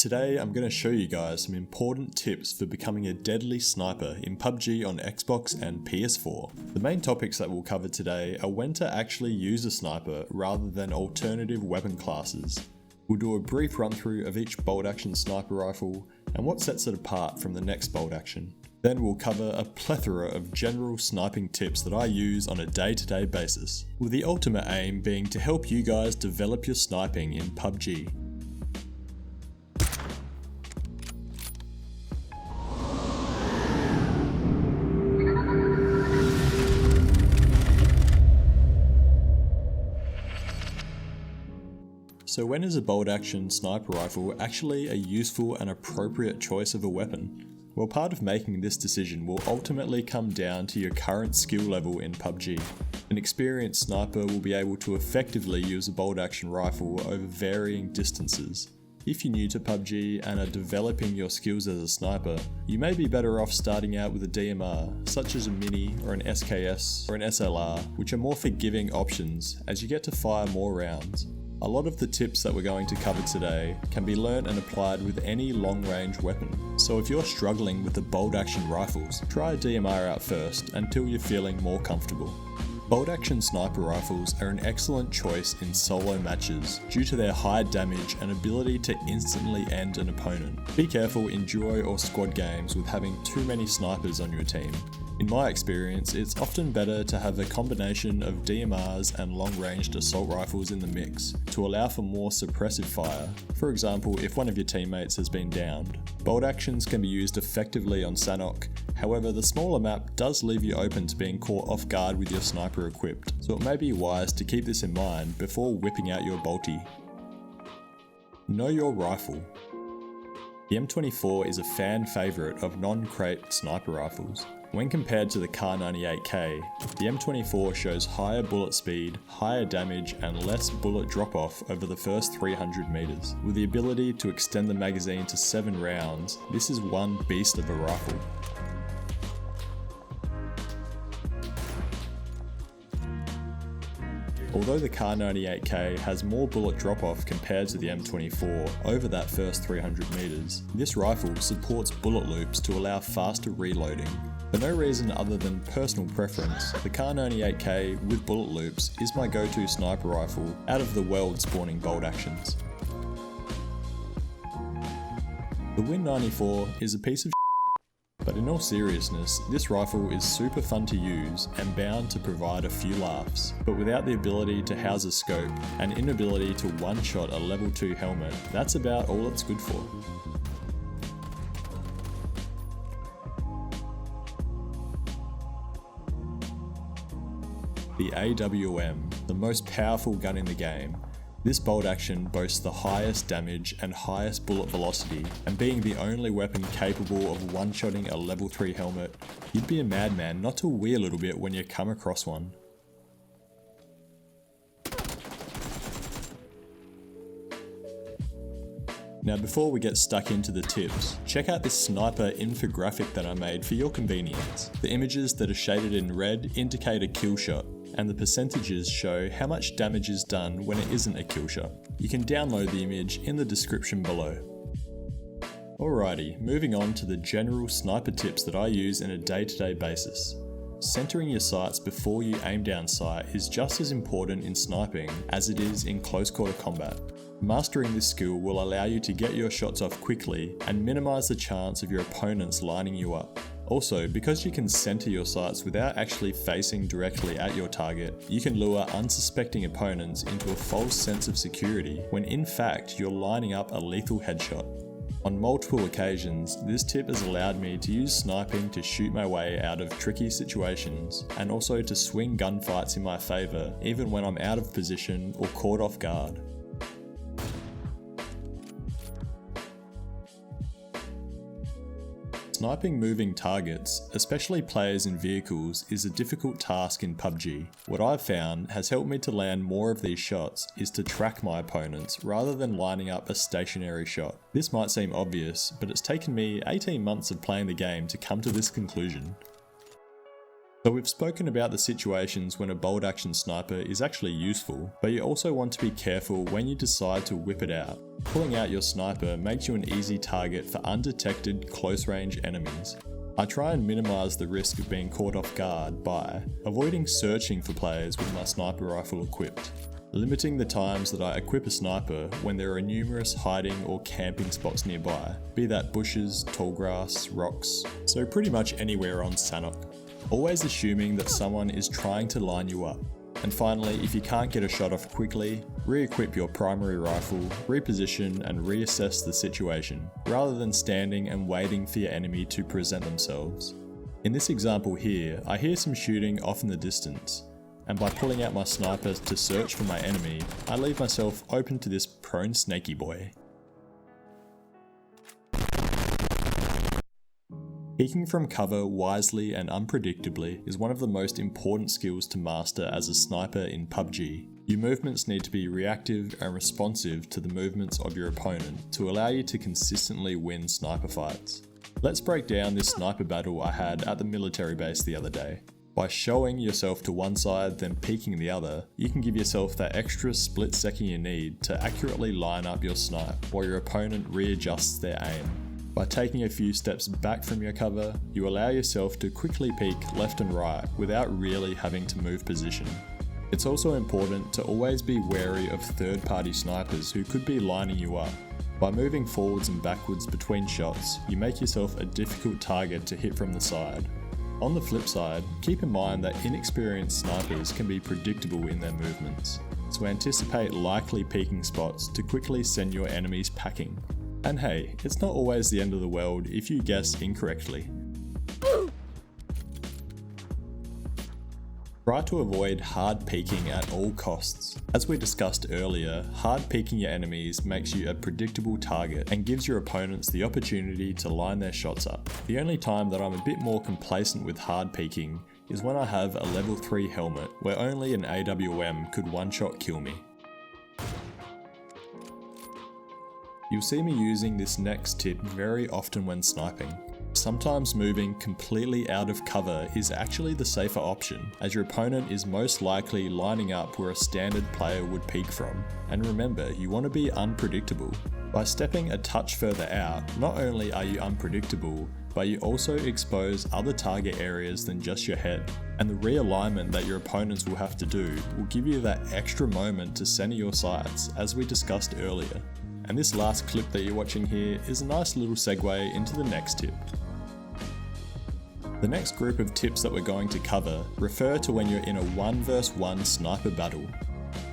Today I'm going to show you guys some important tips for becoming a deadly sniper in PUBG on Xbox and PS4. The main topics that we'll cover today are when to actually use a sniper rather than alternative weapon classes. We'll do a brief run through of each bolt action sniper rifle and what sets it apart from the next bolt action. Then we'll cover a plethora of general sniping tips that I use on a day-to-day basis, with the ultimate aim being to help you guys develop your sniping in PUBG. So when is a bolt action sniper rifle actually a useful and appropriate choice of a weapon? Well, part of making this decision will ultimately come down to your current skill level in PUBG. An experienced sniper will be able to effectively use a bolt action rifle over varying distances. If you're new to PUBG and are developing your skills as a sniper, you may be better off starting out with a DMR, such as a Mini or an SKS or an SLR, which are more forgiving options as you get to fire more rounds. A lot of the tips that we're going to cover today can be learnt and applied with any long-range weapon. So if you're struggling with the bolt action rifles, try a DMR out first until you're feeling more comfortable. Bolt action sniper rifles are an excellent choice in solo matches due to their high damage and ability to instantly end an opponent. Be careful in duo or squad games with having too many snipers on your team. In my experience, it's often better to have a combination of DMRs and long-ranged assault rifles in the mix to allow for more suppressive fire. For example, if one of your teammates has been downed. Bolt actions can be used effectively on Sanhok, however the smaller map does leave you open to being caught off guard with your sniper equipped, so it may be wise to keep this in mind before whipping out your bolty. Know your rifle. The M24 is a fan favourite of non-crate sniper rifles. When compared to the Kar98K, the M24 shows higher bullet speed, higher damage and less bullet drop-off over the first 300 meters. With the ability to extend the magazine to 7 rounds, this is one beast of a rifle. Although the Kar98K has more bullet drop-off compared to the M24 over that first 300 meters, this rifle supports bullet loops to allow faster reloading. For no reason other than personal preference, the Kar98K with bullet loops is my go-to sniper rifle out of the world spawning bolt actions. The Win94 is a piece of but in all seriousness, this rifle is super fun to use and bound to provide a few laughs, but without the ability to house a scope and inability to one-shot a level 2 helmet, that's about all it's good for. The AWM, the most powerful gun in the game. This bolt action boasts the highest damage and highest bullet velocity, and being the only weapon capable of one-shotting a level 3 helmet, you'd be a madman not to wee a little bit when you come across one. Now before we get stuck into the tips, check out this sniper infographic that I made for your convenience. The images that are shaded in red indicate a kill shot, and the percentages show how much damage is done when it isn't a kill shot. You can download the image in the description below. Alrighty, moving on to the general sniper tips that I use in a day-to-day basis. Centering your sights before you aim down sight is just as important in sniping as it is in close quarter combat. Mastering this skill will allow you to get your shots off quickly and minimize the chance of your opponents lining you up. Also, because you can center your sights without actually facing directly at your target, you can lure unsuspecting opponents into a false sense of security when in fact you're lining up a lethal headshot. On multiple occasions, this tip has allowed me to use sniping to shoot my way out of tricky situations, and also to swing gunfights in my favor even when I'm out of position or caught off guard. Sniping moving targets, especially players in vehicles, is a difficult task in PUBG. What I've found has helped me to land more of these shots is to track my opponents rather than lining up a stationary shot. This might seem obvious, but it's taken me 18 months of playing the game to come to this conclusion. So we've spoken about the situations when a bolt action sniper is actually useful, but you also want to be careful when you decide to whip it out. Pulling out your sniper makes you an easy target for undetected close range enemies. I try and minimize the risk of being caught off guard by avoiding searching for players with my sniper rifle equipped, limiting the times that I equip a sniper when there are numerous hiding or camping spots nearby, be that bushes, tall grass, rocks, so pretty much anywhere on Sanhok. Always assuming that someone is trying to line you up. And finally, if you can't get a shot off quickly, re-equip your primary rifle, reposition and reassess the situation, rather than standing and waiting for your enemy to present themselves. In this example here, I hear some shooting off in the distance, and by pulling out my sniper to search for my enemy, I leave myself open to this prone snaky boy. Peeking from cover wisely and unpredictably is one of the most important skills to master as a sniper in PUBG. Your movements need to be reactive and responsive to the movements of your opponent to allow you to consistently win sniper fights. Let's break down this sniper battle I had at the military base the other day. By showing yourself to one side then peeking the other, you can give yourself that extra split second you need to accurately line up your snipe while your opponent readjusts their aim. By taking a few steps back from your cover, you allow yourself to quickly peek left and right without really having to move position. It's also important to always be wary of third-party snipers who could be lining you up. By moving forwards and backwards between shots, you make yourself a difficult target to hit from the side. On the flip side, keep in mind that inexperienced snipers can be predictable in their movements, so anticipate likely peeking spots to quickly send your enemies packing. And hey, it's not always the end of the world if you guess incorrectly. Try to avoid hard peeking at all costs. As we discussed earlier, hard peeking your enemies makes you a predictable target and gives your opponents the opportunity to line their shots up. The only time that I'm a bit more complacent with hard peeking is when I have a level 3 helmet where only an AWM could one-shot kill me. You'll see me using this next tip very often when sniping. Sometimes moving completely out of cover is actually the safer option, as your opponent is most likely lining up where a standard player would peek from. And remember, you want to be unpredictable. By stepping a touch further out, not only are you unpredictable, but you also expose other target areas than just your head. And the realignment that your opponents will have to do will give you that extra moment to center your sights, as we discussed earlier. And this last clip that you're watching here is a nice little segue into the next tip. The next group of tips that we're going to cover refer to when you're in a 1 vs 1 sniper battle.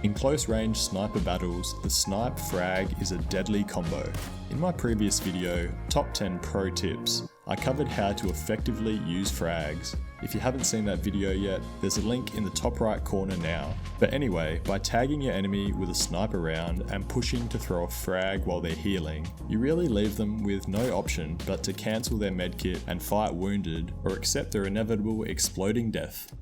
In close range sniper battles, the snipe frag is a deadly combo. In my previous video, Top 10 Pro Tips, I covered how to effectively use frags. If you haven't seen that video yet, there's a link in the top right corner now. But anyway, by tagging your enemy with a sniper round and pushing to throw a frag while they're healing, you really leave them with no option but to cancel their medkit and fight wounded or accept their inevitable exploding death.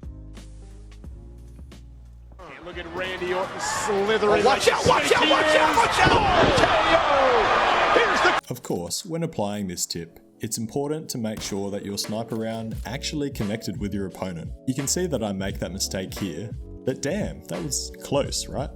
Look at Randy Orton slithering. Watch out, watch out, watch out, watch out! Here's the... Of course, when applying this tip, it's important to make sure that your sniper round actually connected with your opponent. You can see that I make that mistake here, but damn, that was close, right?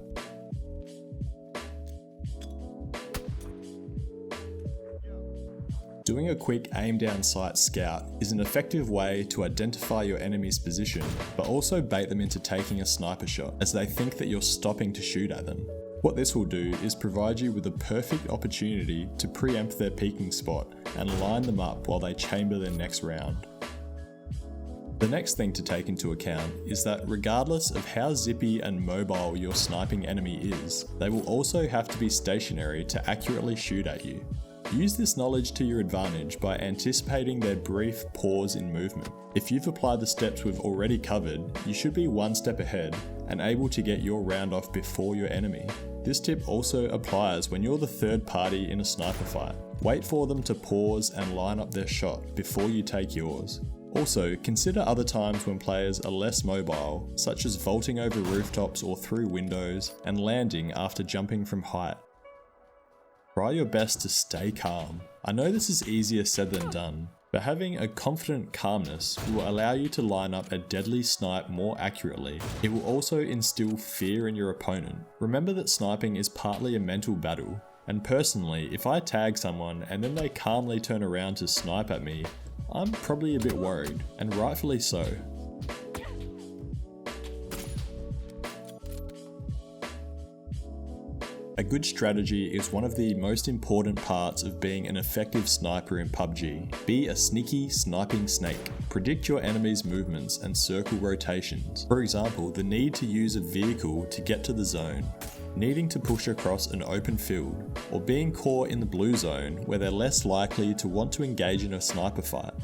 Doing a quick aim down sight scout is an effective way to identify your enemy's position, but also bait them into taking a sniper shot as they think that you're stopping to shoot at them. What this will do is provide you with a perfect opportunity to preempt their peeking spot and line them up while they chamber their next round. The next thing to take into account is that regardless of how zippy and mobile your sniping enemy is, they will also have to be stationary to accurately shoot at you. Use this knowledge to your advantage by anticipating their brief pause in movement. If you've applied the steps we've already covered, you should be one step ahead and able to get your round off before your enemy. This tip also applies when you're the third party in a sniper fight. Wait for them to pause and line up their shot before you take yours. Also, consider other times when players are less mobile, such as vaulting over rooftops or through windows and landing after jumping from height. Try your best to stay calm. I know this is easier said than done, But having a confident calmness will allow you to line up a deadly snipe more accurately. It will also instill fear in your opponent. Remember that sniping is partly a mental battle, and personally, if I tag someone and then they calmly turn around to snipe at me, I'm probably a bit worried, and rightfully so. A good strategy is one of the most important parts of being an effective sniper in PUBG. Be a sneaky, sniping snake. Predict your enemy's movements and circle rotations. For example, the need to use a vehicle to get to the zone, needing to push across an open field, or being caught in the blue zone where they're less likely to want to engage in a sniper fight.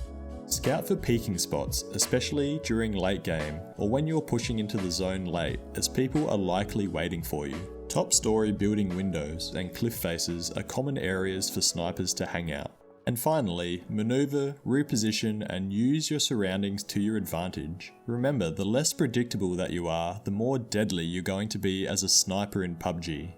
Scout for peeking spots, especially during late game or when you're pushing into the zone late, as people are likely waiting for you. Top story building windows and cliff faces are common areas for snipers to hang out. And finally, maneuver, reposition, and use your surroundings to your advantage. Remember, the less predictable that you are, the more deadly you're going to be as a sniper in PUBG.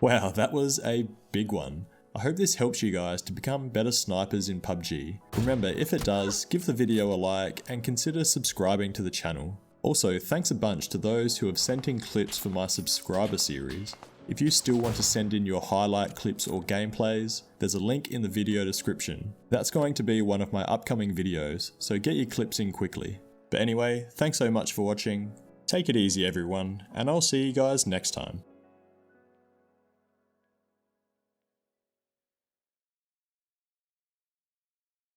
Wow, that was a big one. I hope this helps you guys to become better snipers in PUBG. Remember, if it does, give the video a like and consider subscribing to the channel. Also, thanks a bunch to those who have sent in clips for my subscriber series. If you still want to send in your highlight clips or gameplays, there's a link in the video description. That's going to be one of my upcoming videos, so get your clips in quickly. But anyway, thanks so much for watching. Take it easy everyone, and I'll see you guys next time.